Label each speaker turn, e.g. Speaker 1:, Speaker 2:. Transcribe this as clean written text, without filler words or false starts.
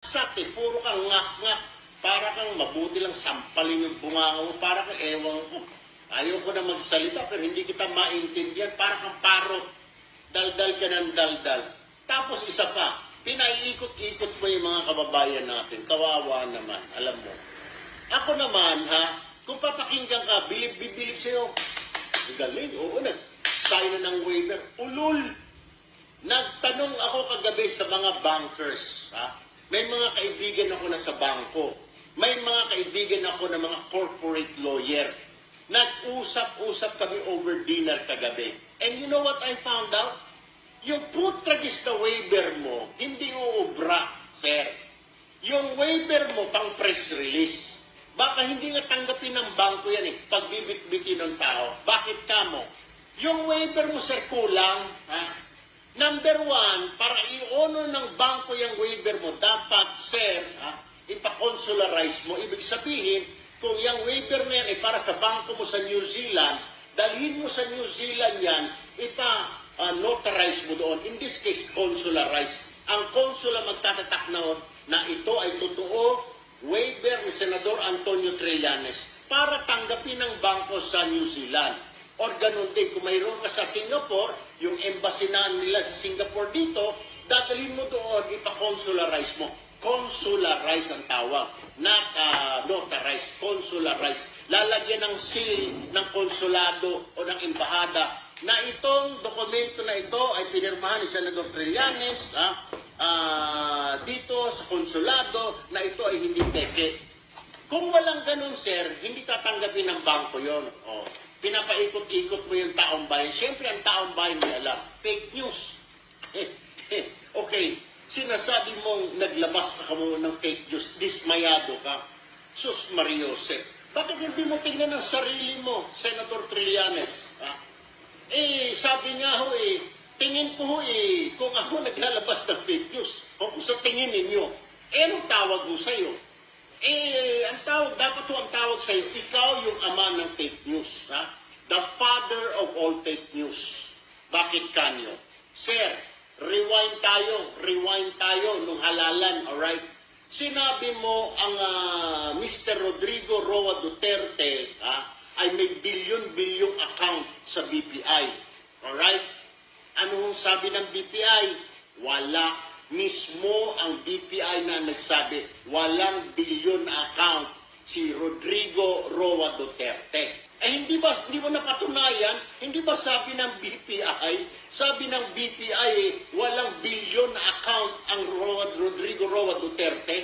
Speaker 1: Sati, puro kang ngak-ngak. Para kang mabuti lang sampalin yung bunganga mo. Para kang ewan ko. Ayaw ko na magsalita pero hindi kita maintindihan. Para kang parot. Daldal ka ng daldal. Tapos isa pa, pinaiikot-ikot mo yung mga kababayan natin. Kawawa naman, alam mo. Ako naman, kung papakinggan ka, bilib-bilib sa'yo. Galing, oo, nag-sign na ng waiver. Ulul! Nagtanong ako kagabi sa mga bankers, May mga kaibigan ako na sa bangko. May mga kaibigan ako na mga corporate lawyer. Nag-usap-usap kami over dinner kagabi. And you know what I found out? Yung putragis na waiver mo, hindi uubra, sir. Yung waiver mo, pang press release. Baka hindi nga tanggapin ng bangko yan pagbibit-bitin ng tao. Bakit ka mo? Yung waiver mo, sir, kulang, Number one, para i-honor ng bangko yung waiver mo, dapat, sir, ipa-consularize mo. Ibig sabihin, kung yung waiver na yan ay para sa bangko mo sa New Zealand, dalhin mo sa New Zealand yan, ipa-notarize mo doon. In this case, consularize. Ang consular magtatatak na ito ay totoo, waiver ni Senador Antonio Trillanes para tanggapin ng bangko sa New Zealand. Or ganun din, kung mayroon ka sa Singapore, yung embassy na nila sa Singapore dito, dadalhin mo doon, ipa-consularize mo. Consularize ang tawag. Not notarize, consularize. Lalagyan ng seal ng konsulado o ng embahada na itong dokumento na ito ay pinirmahan ni Senador Trillanes dito sa konsulado na ito ay hindi peke. Kung walang ganun, sir, hindi tatanggapin ng bangko yon. Pinapaikot-ikot mo yung taong bayan. Siyempre, ang taong bayan hindi alam. Fake news. Okay, sinasabi mong naglabas ka mo ng fake news, dismayado ka. Sus Mariosep, bakit hindi mo tingnan ang sarili mo, Senator Trillanes? Sabi nga tingin ko kung ako naglalabas ng fake news, o kung sa tingin ninyo, anong tawag ko sa'yo? Dapat ang tawag sa'yo, ikaw yung ama ng fake news, The father of all fake news. Bakit kanyo? Sir, rewind tayo nung halalan, alright? Sinabi mo ang Mr. Rodrigo Roa Duterte ay may bilyon-bilyong account sa BPI. Alright? Anong sabi ng BPI? Wala. Mismo ang BPI na nagsabi, walang bilyon na account si Rodrigo Roa Duterte. Hindi mo napatunayan? Hindi ba sabi ng BPI, walang bilyon na account ang Rodrigo Roa Duterte?